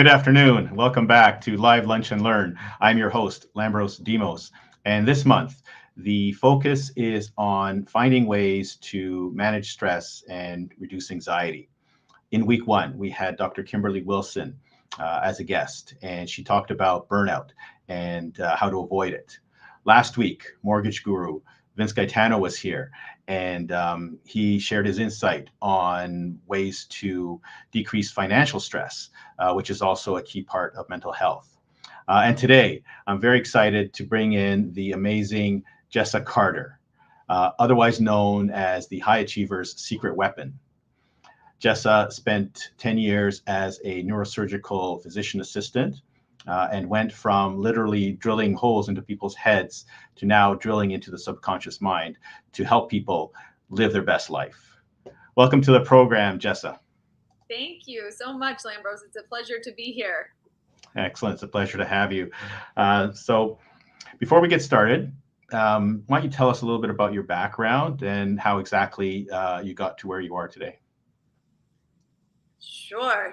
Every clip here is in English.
Good afternoon. Welcome back to Live Lunch and Learn. I'm your host, Lambros Demos. And this month, the focus is on finding ways to manage stress and reduce anxiety. In week one, we had Dr. Kimberly Wilson as a guest, and she talked about burnout and how to avoid it. Last week, mortgage guru Vince Gaetano was here, and he shared his insight on ways to decrease financial stress, which is also a key part of mental health. And today, I'm very excited to bring in the amazing Jessa Carter, otherwise known as the High Achiever's secret weapon. Jessa spent 10 years as a neurosurgical physician assistant and went from literally drilling holes into people's heads to now drilling into the subconscious mind to help people live their best life. Welcome to the program, Jessa. Thank you so much, Lambros. It's a pleasure to be here. Excellent. It's a pleasure to have you. So before we get started, why don't you tell us a little bit about your background and how exactly you got to where you are today? Sure.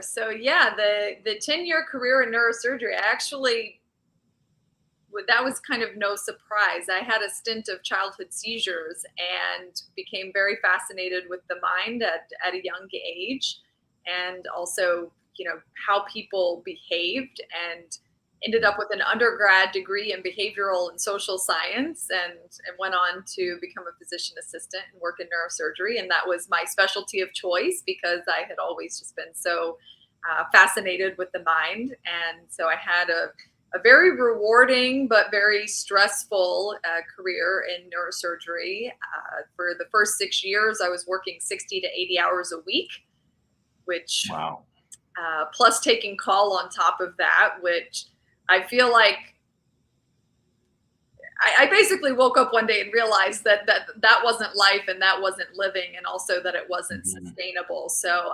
So yeah, the 10-year career in neurosurgery, that was kind of no surprise. I had a stint of childhood seizures and became very fascinated with the mind at a young age, and also, how people behaved, and ended up with an undergrad degree in behavioral and social science, and went on to become a physician assistant and work in neurosurgery. And that was my specialty of choice because I had always just been so fascinated with the mind. And so I had a very rewarding but very stressful career in neurosurgery. For the first 6 years, I was working 60 to 80 hours a week, which Wow. Plus taking call on top of that, which I feel like I basically woke up one day and realized that wasn't life, and that wasn't living, and also that it wasn't sustainable. So,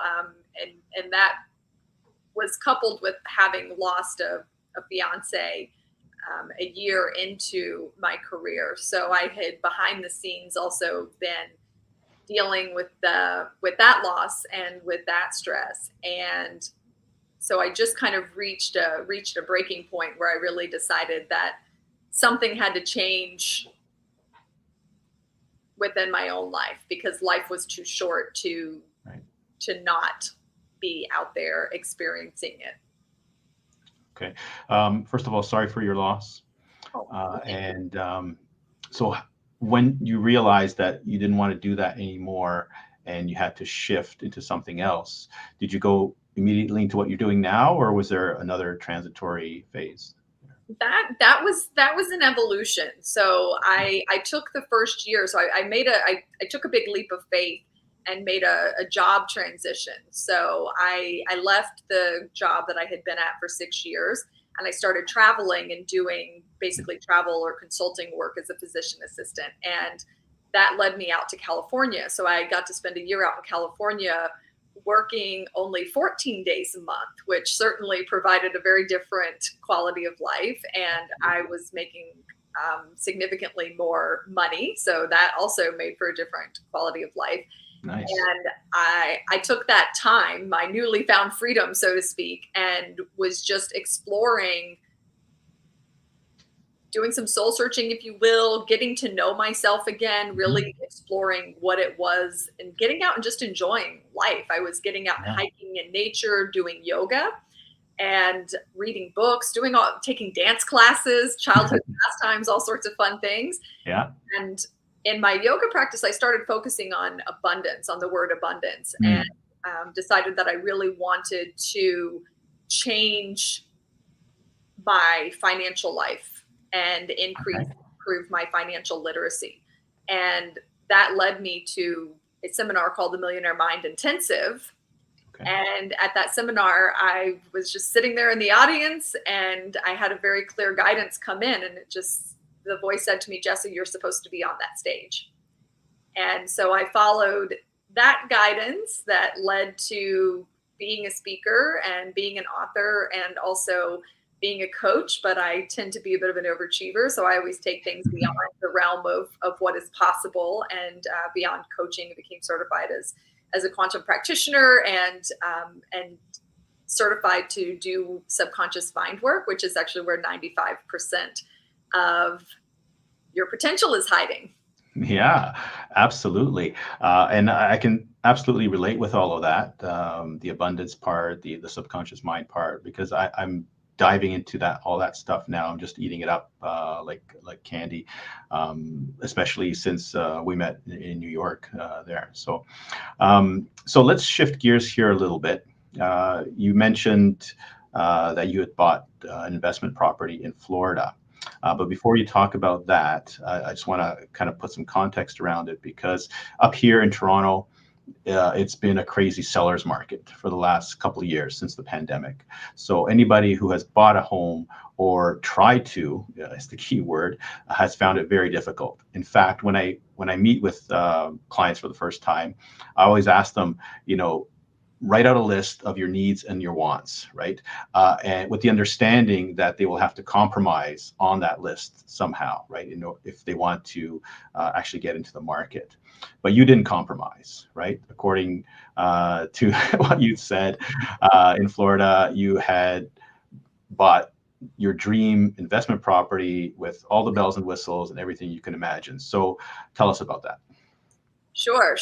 and that was coupled with having lost a fiance a year into my career. So I had behind the scenes also been dealing with that loss and with that stress. And so I just kind of reached a breaking point where I really decided that something had to change within my own life, because life was too short to not be out there experiencing it. Okay. First of all, sorry for your loss. So when you realized that you didn't want to do that anymore and you had to shift into something else, did you go immediately into what you're doing now, or was there another transitory phase? That was an evolution. So I took the first year. So I took a big leap of faith and made a job transition. So I left the job that I had been at for 6 years, and I started traveling and doing basically travel or consulting work as a physician assistant. And that led me out to California. So I got to spend a year out in California working only 14 days a month, which certainly provided a very different quality of life. And I was making significantly more money. So that also made for a different quality of life. Nice. And I took that time, my newly found freedom, so to speak, and was just exploring, doing some soul searching, if you will, getting to know myself again, really exploring what it was, and getting out and just enjoying life. I was getting out and hiking in nature, doing yoga and reading books, taking dance classes, childhood pastimes, all sorts of fun things. Yeah. And in my yoga practice, I started focusing on abundance, on the word abundance, and decided that I really wanted to change my financial life and improve my financial literacy. And that led me to a seminar called the Millionaire Mind Intensive. Okay. And at that seminar, I was just sitting there in the audience, and I had a very clear guidance come in, and the voice said to me, "Jessa, you're supposed to be on that stage." And so I followed that guidance that led to being a speaker and being an author, and also being a coach. But I tend to be a bit of an overachiever, so I always take things beyond the realm of what is possible, and beyond coaching. I became certified as a quantum practitioner, and certified to do subconscious mind work, which is actually where 95% of your potential is hiding. Yeah, absolutely. And I can absolutely relate with all of that, the abundance part, the subconscious mind part, because I'm diving into that, all that stuff now. I'm just eating it up like candy, especially since we met in New York there. So let's shift gears here a little bit. You mentioned that you had bought an investment property in Florida. But before you talk about that, I just want to kind of put some context around it, because up here in Toronto, it's been a crazy seller's market for the last couple of years since the pandemic. So anybody who has bought a home or tried to, is the key word, has found it very difficult. In fact, when I meet with clients for the first time, I always ask them, write out a list of your needs and your wants, right? And with the understanding that they will have to compromise on that list somehow, right? If they want to actually get into the market. But you didn't compromise, right? According to what you said, in Florida, you had bought your dream investment property with all the bells and whistles and everything you can imagine. So tell us about that. Sure.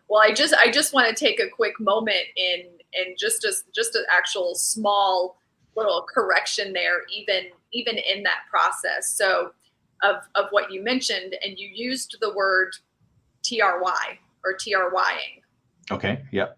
Well, I just want to take a quick moment in just an actual small little correction there, even in that process. So of what you mentioned, and you used the word TRY or TRYing. Okay. Yep.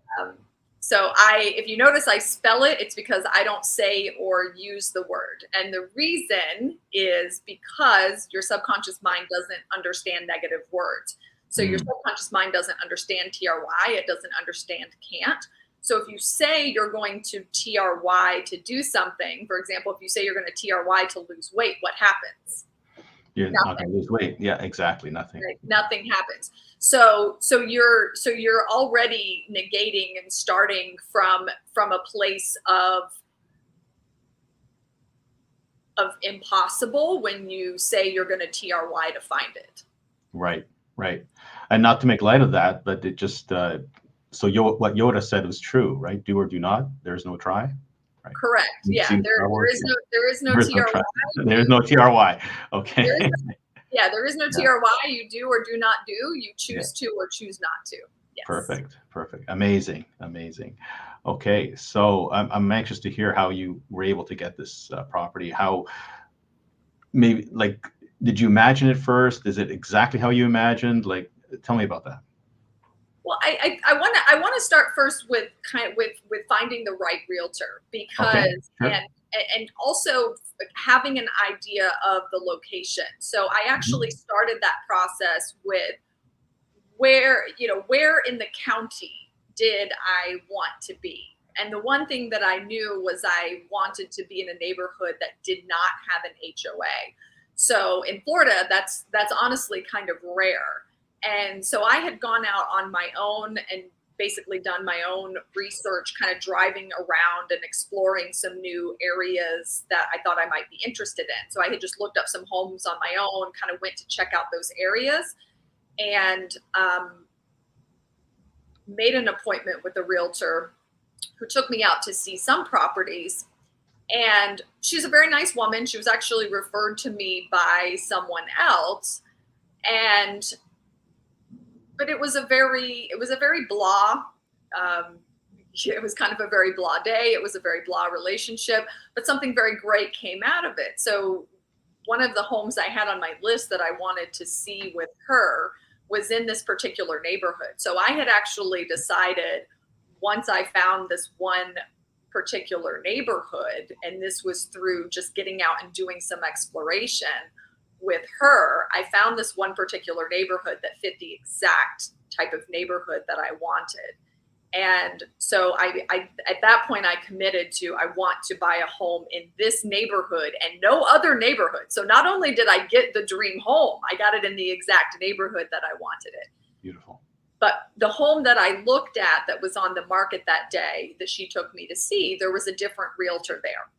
So if you notice, I spell it. It's because I don't say or use the word, and the reason is because your subconscious mind doesn't understand negative words. So your subconscious mind doesn't understand TRY. It doesn't understand can't. So if you say you're going to TRY to do something, for example, if you say you're going to TRY to lose weight, what happens? You're not going to lose weight. Yeah, exactly. Nothing. Right? Nothing happens. So you're already negating and starting from a place of impossible when you say you're going to TRY to find it. Right. And not to make light of that, but it just, so what Yoda said was true, right? Do or do not. There's no try. Right? Correct. Yeah. There is no TRY. There's no TRY. Okay. There is no TRY. You do or do not do. You choose to or choose not to. Yes. Perfect. Amazing. Okay. So I'm anxious to hear how you were able to get this property. How, maybe, like, did you imagine it first? Is it exactly how you imagined? Like, tell me about that. Well, I want to start first with with finding the right realtor, because and also having an idea of the location. So I actually started that process with where in the county did I want to be. And the one thing that I knew was I wanted to be in a neighborhood that did not have an HOA. So in Florida, that's honestly kind of rare. And so I had gone out on my own and basically done my own research, kind of driving around and exploring some new areas that I thought I might be interested in. So I had just looked up some homes on my own, kind of went to check out those areas, and made an appointment with a realtor who took me out to see some properties. And she's a very nice woman. She was actually referred to me by someone else. But it was a very blah, it was kind of a very blah day. It was a very blah relationship, but something very great came out of it. So one of the homes I had on my list that I wanted to see with her was in this particular neighborhood. So I had actually decided, once I found this one particular neighborhood, and this was through just getting out and doing some exploration with her, I found this one particular neighborhood that fit the exact type of neighborhood that I wanted. And so I at that point, I committed to, I want to buy a home in this neighborhood and no other neighborhood. So not only did I get the dream home, I got it in the exact neighborhood that I wanted it. Beautiful. But the home that I looked at that was on the market that day that she took me to see, there was a different realtor there.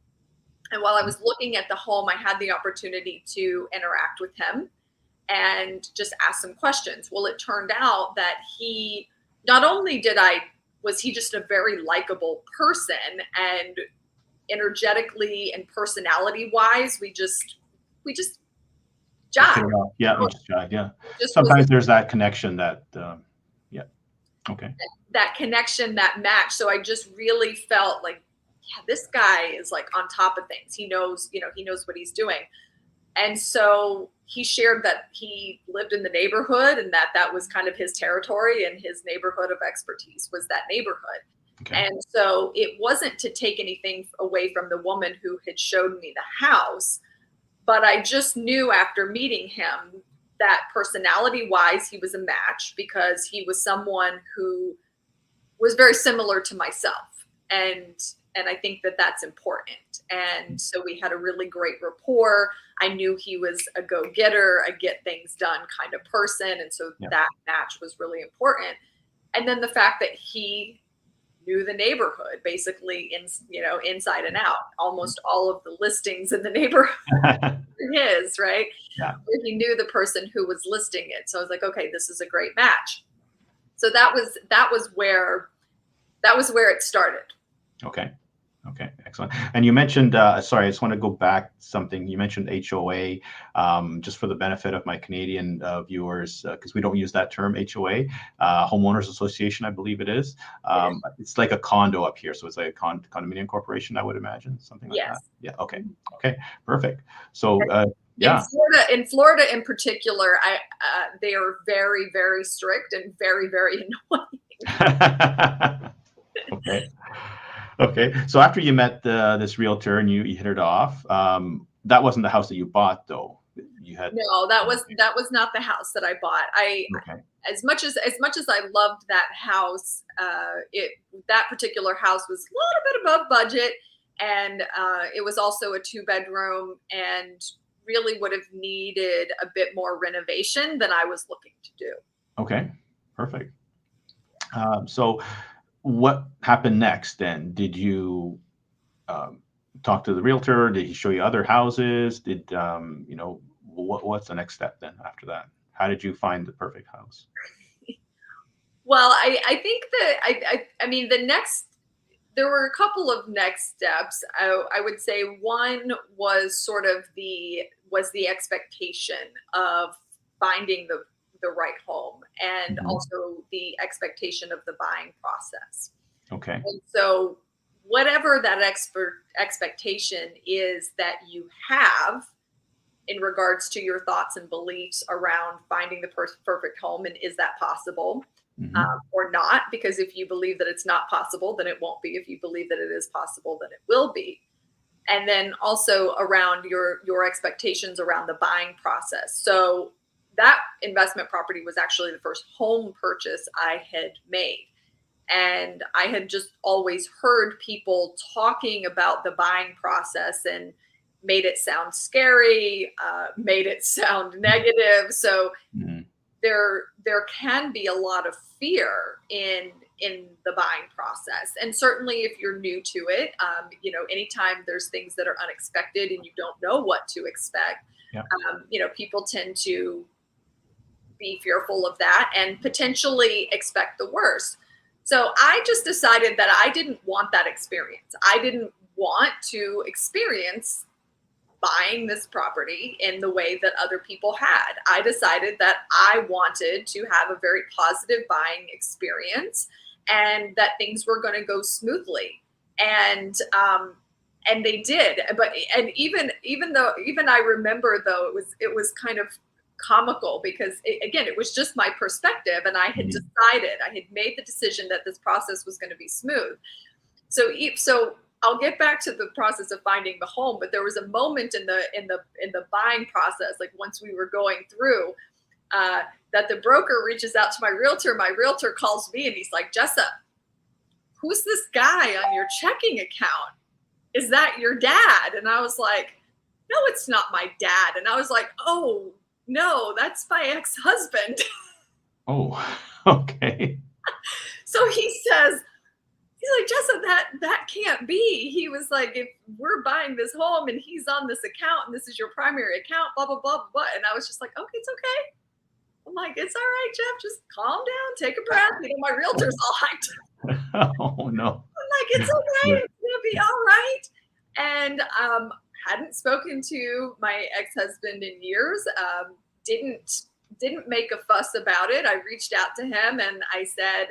And while I was looking at the home, I had the opportunity to interact with him and just ask some questions. Well, it turned out that not only did I was he just a very likable person, and energetically and personality wise, we just jived. Yeah, you just jive. Yeah. Just Sometimes there's that connection that, yeah. Okay. that connection, that match. So I just really felt like, yeah, this guy is like on top of things. He knows, he knows what he's doing. And so he shared that he lived in the neighborhood and that was kind of his territory, and his neighborhood of expertise was that neighborhood. Okay. And so it wasn't to take anything away from the woman who had showed me the house, but I just knew after meeting him that personality wise, he was a match, because he was someone who was very similar to myself. And I think that that's important. And so we had a really great rapport. I knew he was a go-getter, a get things done kind of person. And so that match was really important. And then the fact that he knew the neighborhood basically inside and out. Almost all of the listings in the neighborhood his, right? Yeah. He knew the person who was listing it. So I was like, okay, this is a great match. So that was where it started. Okay, excellent. And you mentioned, sorry, I just want to go back to something. You mentioned HOA, just for the benefit of my Canadian viewers, because we don't use that term, HOA, Homeowners Association, I believe it is. It's like a condo up here. So it's like a condominium corporation, I would imagine, something like that. Yeah, okay, perfect. So, yeah. In Florida in particular, they are very, very strict and very, very annoying. Okay. So after you met this realtor and you hit it off, that wasn't the house that you bought, though. No, that was not the house that I bought. As much as I loved that house, that particular house was a little bit above budget, and it was also a 2-bedroom, and really would have needed a bit more renovation than I was looking to do. Okay, perfect. So what happened next then? Did you talk to the realtor? Did he show you other houses? Did what's the next step then after that? How did you find the perfect house? Well, I think that I mean there were a couple of next steps. I would say one was sort of the expectation of finding the right home, and also the expectation of the buying process. Okay. And so whatever that expectation is that you have in regards to your thoughts and beliefs around finding the perfect home, and is that possible or not? Because if you believe that it's not possible, then it won't be. If you believe that it is possible, then it will be. And then also around your expectations around the buying process. So that investment property was actually the first home purchase I had made. And I had just always heard people talking about the buying process and made it sound scary, made it sound negative. So there can be a lot of fear in the buying process. And certainly if you're new to it, anytime there's things that are unexpected and you don't know what to expect, people tend to be fearful of that and potentially expect the worst. So I just decided that I didn't want that experience. I didn't want to experience buying this property in the way that other people had. I decided that I wanted to have a very positive buying experience and that things were going to go smoothly. And they did. Even I remember though, it was kind of comical because it was just my perspective, and I had made the decision that this process was going to be smooth. So I'll get back to the process of finding the home, but there was a moment in the buying process, like once we were going through, that the broker reaches out to my realtor. My realtor calls me and he's like, "Jessa, who's this guy on your checking account? Is that your dad?" And I was like, "No, it's not my dad." And I was like, "Oh, no, that's my ex-husband." Oh, okay. So he's like, "Jessa, that can't be." He was like, "If we're buying this home and he's on this account and this is your primary account, blah, blah, blah, blah." And I was just like, "Okay, it's okay. I'm like, it's all right, Jeff, just calm down, take a breath. My realtor's all hyped. Oh no. I'm like, it's okay, it's gonna be all right. And hadn't spoken to my ex-husband in years. Didn't make a fuss about it. I reached out to him and I said,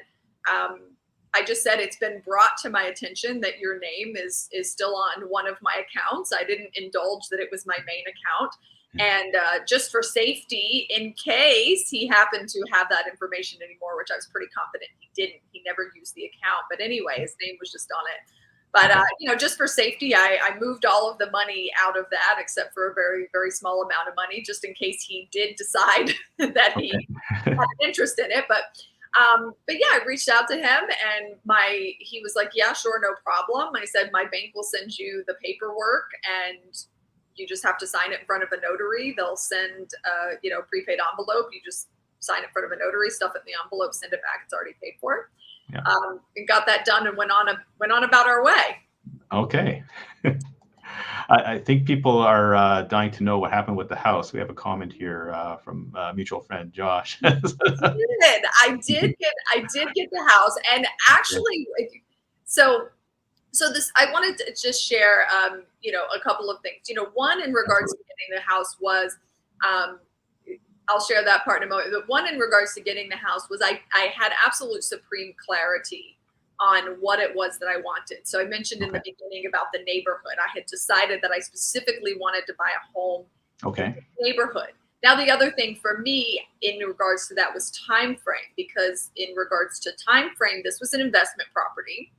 I just said, it's been brought to my attention that your name is still on one of my accounts. I didn't indulge that it was my main account. And just for safety, in case he happened to have that information anymore, which I was pretty confident he didn't. He never used the account. But anyway, his name was just on it. But, just for safety, I moved all of the money out of that, except for a very, very small amount of money, just in case he did decide that he had an interest in it. But yeah, I reached out to him and he was like, yeah, sure, no problem. I said, my bank will send you the paperwork and you just have to sign it in front of a notary. They'll send, prepaid envelope. You just sign it in front of a notary, stuff it in the envelope, send it back. It's already paid for. Yeah. And got that done and went on about our way. Okay. I think people are dying to know what happened with the house. We have a comment here from a mutual friend, Josh. I did get the house, and actually, so this, I wanted to just share, a couple of things. One in regards to getting the house was, I'll share that part in a moment. The one in regards to getting the house was I had absolute supreme clarity on what it was that I wanted. So I mentioned in the beginning about the neighborhood. I had decided that I specifically wanted to buy a home in the neighborhood. Now, the other thing for me in regards to that was time frame, because in regards to time frame, this was an investment property.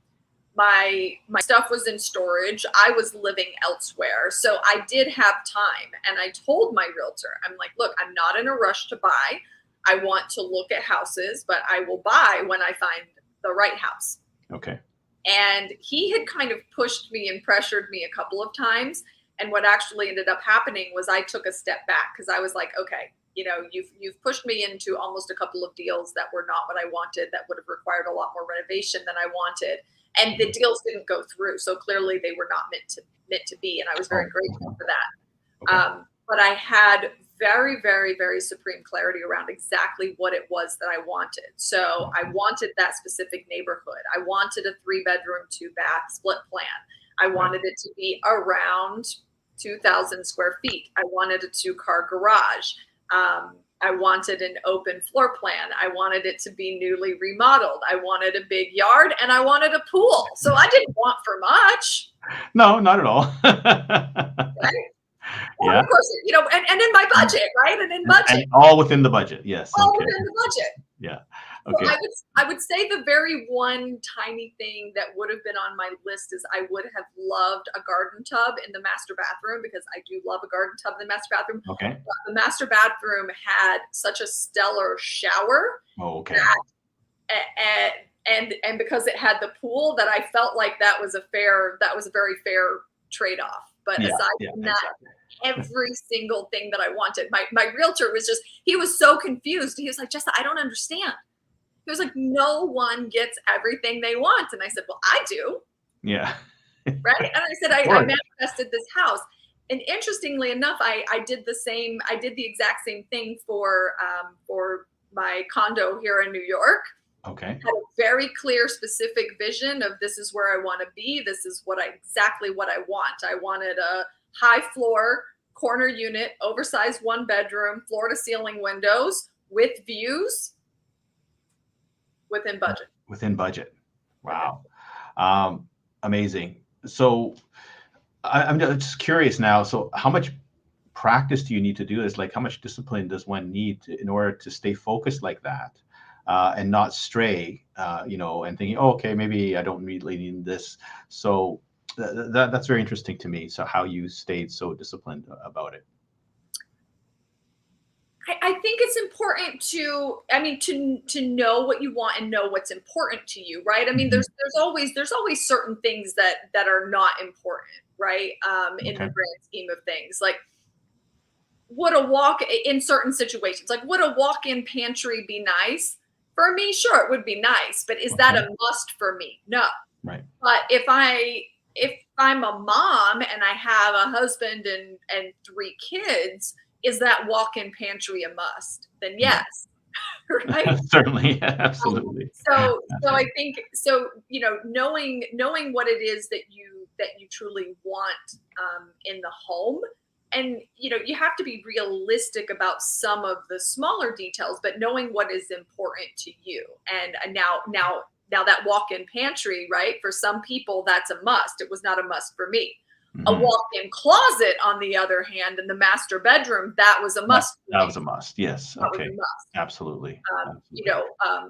My stuff was in storage. I was living elsewhere. So I did have time. And I told my realtor, I'm like, look, I'm not in a rush to buy. I want to look at houses, but I will buy when I find the right house. Okay. And he had kind of pushed me and pressured me a couple of times. And what actually ended up happening was I took a step back because I was like, okay, you've pushed me into almost a couple of deals that were not what I wanted, that would have required a lot more renovation than I wanted. And the deals didn't go through. So clearly they were not meant to be. And I was very grateful for that. Okay. But I had very, very, very supreme clarity around exactly what it was that I wanted. So I wanted that specific neighborhood. I wanted a 3-bedroom, 2-bath split plan. I wanted it to be around 2,000 square feet. I wanted a 2-car garage. I wanted an open floor plan. I wanted it to be newly remodeled. I wanted a big yard and I wanted a pool. So I didn't want for much. No, not at all. Right? Well, yeah. Of course, and in my budget, right? And in budget. And all within the budget, yes. All within the budget. Yeah. Okay. So I would say the very one tiny thing that would have been on my list is I would have loved a garden tub in the master bathroom, because I do love a garden tub in the master bathroom. Okay. But the master bathroom had such a stellar shower. Oh, okay. And because it had the pool, that I felt like that was a very fair trade-off. But aside from that, every single thing that I wanted, my realtor he was so confused. He was like, Jessa, I don't understand. He was like, no one gets everything they want. And I said, well, I do. Yeah. Right. And I said, I manifested this house. And interestingly enough, I did the exact same thing for my condo here in New York. Okay. Had a very clear, specific vision of this is where I want to be. This is exactly what I want. I wanted a high floor, corner unit, oversized 1-bedroom, floor to ceiling windows with views, within budget. Within budget. Wow. Amazing. So I'm just curious now. So how much practice do you need to do this? Like, how much discipline does one need in order to stay focused like that? And not stray, and thinking, oh, okay, maybe I don't really need this. So that's very interesting to me. So how you stayed so disciplined about it. I think it's important to know what you want and know what's important to you, right? I mean, there's always certain things that are not important, right? In the grand scheme of things, like in certain situations, like would a walk-in pantry be nice? For me, sure, it would be nice, but is that a must for me? No. Right. But if I'm a mom and I have a husband and 3 kids, is that walk-in pantry a must? Then yes. right? Certainly, absolutely. So I think so. Knowing what it is that you truly want in the home, and you have to be realistic about some of the smaller details, but knowing what is important to you. And now that walk-in pantry, right? For some people, that's a must. It was not a must for me. A Mhm. walk-in closet, on the other hand, in the master bedroom, that was a must for That me. was a must. Yes. That was a Okay. must. Absolutely. Absolutely.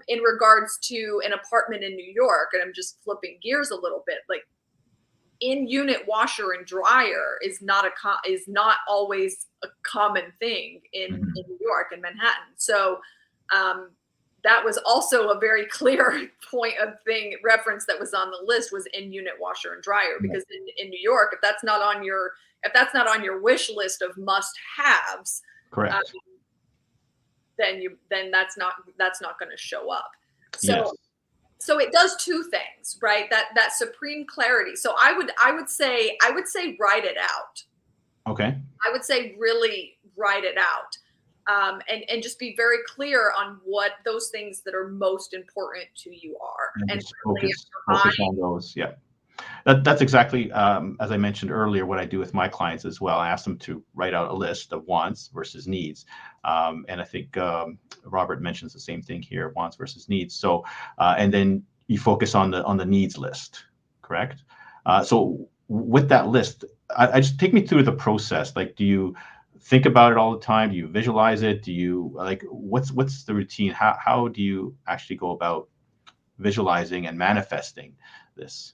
In regards to an apartment in New York, and I'm just flipping gears a little bit, like in-unit washer and dryer is not always a common thing in Mhm. New York and Manhattan. So um, that was also a very clear point of thing reference that was on the list was in-unit washer and dryer, Yeah. because in New York, if that's not on your wish list of must-haves, um, Correct. then that's not going to show up. Yes. So it does two things, right? That supreme clarity. So I would say write it out. Okay. I would say really write it out. And just be very clear on what those things that are most important to you are. And And just really, if focus you're focus buying, on those. Yeah. That's exactly, as I mentioned earlier, what I do with my clients as well. I ask them to write out a list of wants versus needs. And I think Robert mentions the same thing here, wants versus needs. So, and then you focus on the needs list, correct? So with that list, I just take me through the process. Like, do you think about it all the time? Do you visualize it? Do you like, what's the routine? How do you actually go about visualizing and manifesting this?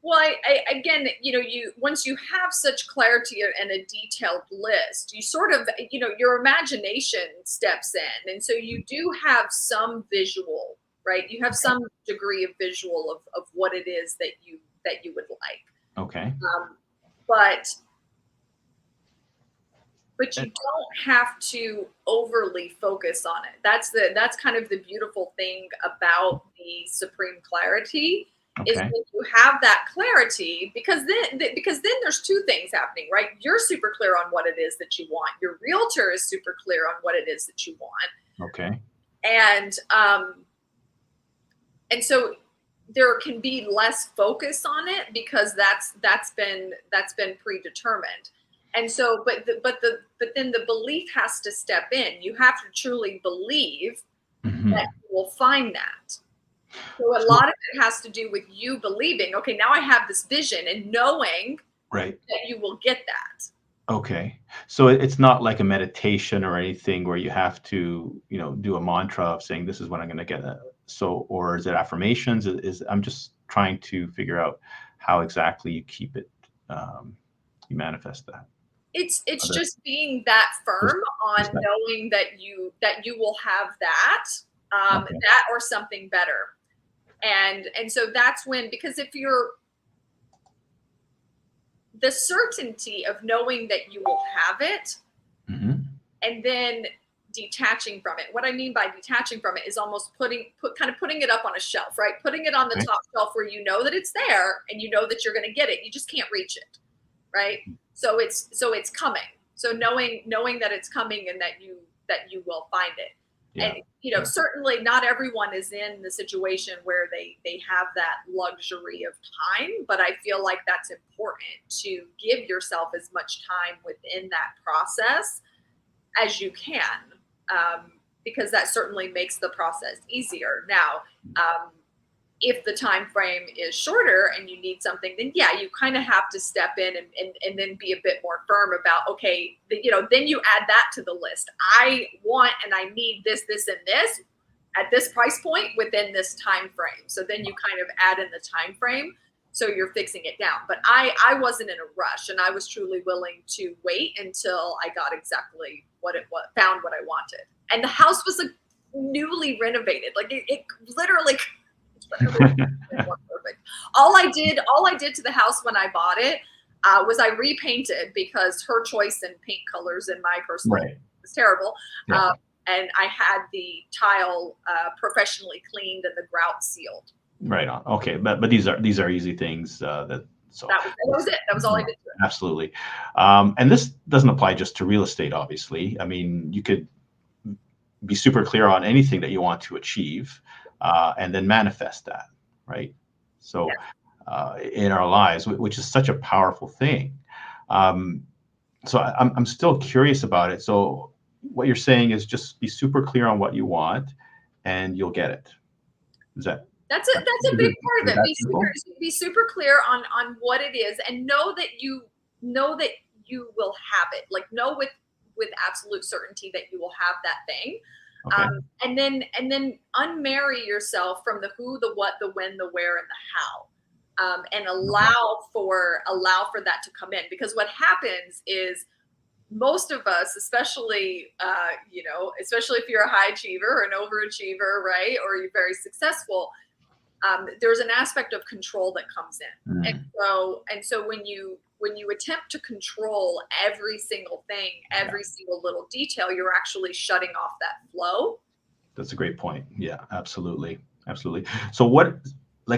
well, again, you once you have such clarity and a detailed list, you sort of, your imagination steps in, and so you do have some visual, right? You have some degree of visual of what it is that you would like, Okay. but you don't have to overly focus on it. That's kind of the beautiful thing about the supreme clarity, is Okay. when you have that clarity, because then there's two things happening, right? You're super clear on what it is that you want. Your realtor is super clear on what it is that you want. Okay. And so there can be less focus on it, because that's been predetermined. And so, but then the belief has to step in. You have to truly believe that Mhm. you will find that. So a So, lot of it has to do with you believing, okay, now I have this vision, and knowing right. that you will get that. Okay. So it's not like a meditation or anything where you have to, do a mantra of saying this is what I'm going to get. So, or is it affirmations? I'm just trying to figure out how exactly you keep it, you manifest that. It's Other, just being that just, firm just on that. knowing that you will have that, Okay. that or something better. And so that's when, because if you're the certainty of knowing that you will have it, Hmm. and then detaching from it. What I mean by detaching from it is almost putting it up on a shelf, right? Putting it on the Okay. top shelf where you know that it's there and you know that you're going to get it. You just can't reach it, right? So it's coming. So knowing that it's coming, and that you will find it. Yeah. And Yeah. certainly not everyone is in the situation where they have that luxury of time, but I feel like that's important, to give yourself as much time within that process as you can, because that certainly makes the process easier. Now, if the time frame is shorter and you need something, then yeah, you kind of have to step in and then be a bit more firm about, okay, then you add that to the list. I want and I need this, and this at this price point within this time frame. So then you kind of add in the time frame, so you're fixing it down. But I wasn't in a rush, and I was truly willing to wait until I got exactly found what I wanted. And the house was like newly renovated. Like it literally perfect. All I did to the house when I bought it was I repainted, because her choice in paint colors in my personal Right. was terrible. Yeah. And I had the tile professionally cleaned and the grout sealed. Right on. Okay. But these are easy things, so That was it. That was all I did to it. absolutely. And this doesn't apply just to real estate, obviously. I mean, you could be super clear on anything that you want to achieve, and then manifest that, right? So in our lives, which is such a powerful thing. So I'm still curious about it. So what you're saying is just be super clear on what you want, and you'll get it. Is that? That's a big part of it. Be super clear on what it is, and know that you will have it. Like, know with absolute certainty that you will have that thing. Okay. And then unmarry yourself from the who, the what, the when, the where, and the how, and allow for that to come in. Because what happens is, most of us, especially especially if you're a high achiever or an overachiever, right, or you're very successful, there's an aspect of control that comes in. And so when you attempt to control every single thing, every single little detail, you're actually shutting off that flow. That's a great point. Yeah, absolutely. Absolutely. So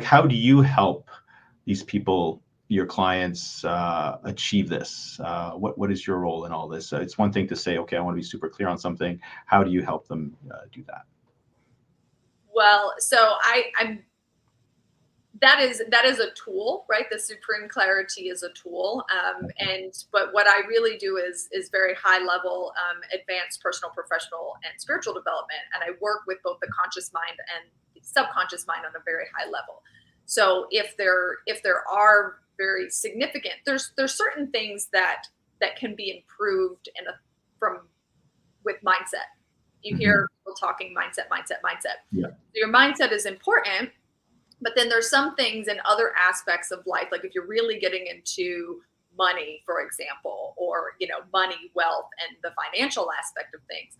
how do you help these people, your clients, achieve this? What is your role in all this? It's one thing to say, okay, I want to be super clear on something. How do you help them do that? Well, so that is a tool, right? The supreme clarity is a tool. But what I really do is very high level, advanced personal, professional, and spiritual development. And I work with both the conscious mind and the subconscious mind on a very high level. So if there are very significant, there's certain things that can be improved with mindset. You hear people talking mindset. Yeah. So your mindset is important. But then there's some things in other aspects of life, like if you're really getting into money, for example, or, money, wealth, and the financial aspect of things.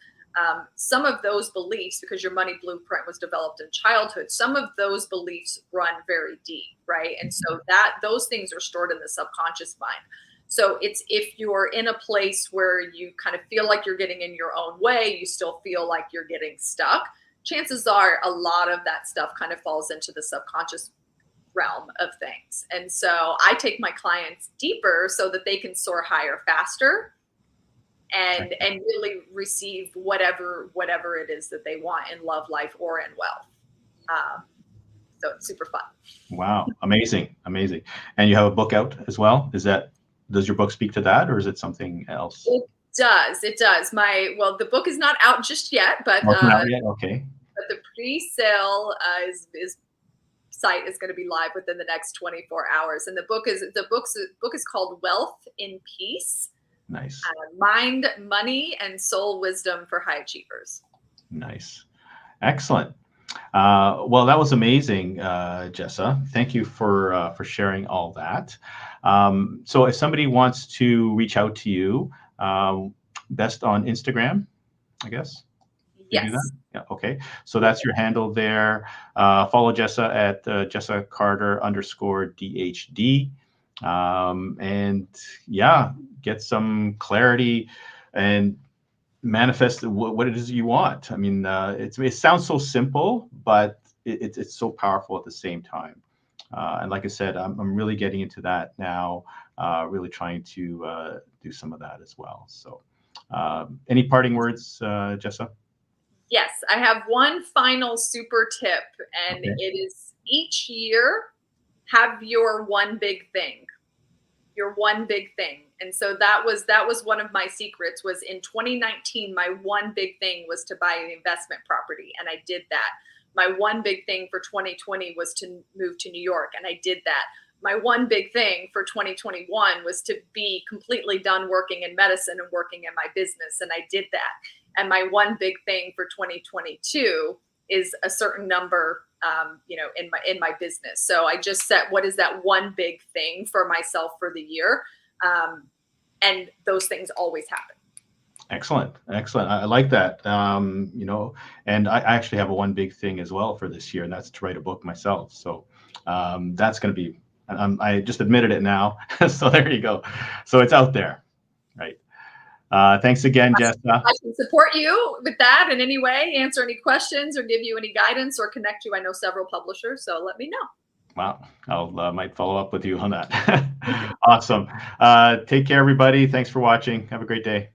Some of those beliefs, because your money blueprint was developed in childhood, some of those beliefs run very deep, right? And so those things are stored in the subconscious mind. So if you're in a place where you kind of feel like you're getting in your own way, you still feel like you're getting stuck, chances are a lot of that stuff kind of falls into the subconscious realm of things. And so I take my clients deeper so that they can soar higher faster and really receive whatever it is that they want in love, life, or in wealth. So it's super fun. Wow. Amazing. And you have a book out as well. Does your book speak to that, or is it something else? It does. The book is not out just yet, but not yet? Okay. But the pre-sale site is going to be live within the next 24 hours. And the book is called Wealth in Peace. Nice. Mind, Money, and Soul Wisdom for High Achievers. Nice. Excellent. Well, that was amazing, Jessa. Thank you for sharing all that. So if somebody wants to reach out to you, best on Instagram, I guess? Yes. Yeah. Okay. So that's your handle there. Follow Jessa at Jessa Carter _DHD. And get some clarity and manifest what it is you want. I mean, it sounds so simple, but it's so powerful at the same time. And like I said, I'm really getting into that now, really trying to do some of that as well. So any parting words, Jessa? Yes, I have one final super tip, and it is each year have your one big thing. And so that was one of my secrets. Was in 2019, my one big thing was to buy an investment property, and I did that. My one big thing for 2020 was to move to New York, and I did that. My one big thing for 2021 was to be completely done working in medicine and working in my business, and I did that. And my one big thing for 2022 is a certain number, in my business. So I just set what is that one big thing for myself for the year, and those things always happen. Excellent. I like that. And I actually have a one big thing as well for this year, and that's to write a book myself. So that's going to be. I just admitted it now, so there you go. So it's out there, right? Thanks again, Jessa. I can support you with that in any way, answer any questions or give you any guidance or connect you. I know several publishers, so let me know. Wow. I'll might follow up with you on that. Awesome. Take care, everybody. Thanks for watching. Have a great day.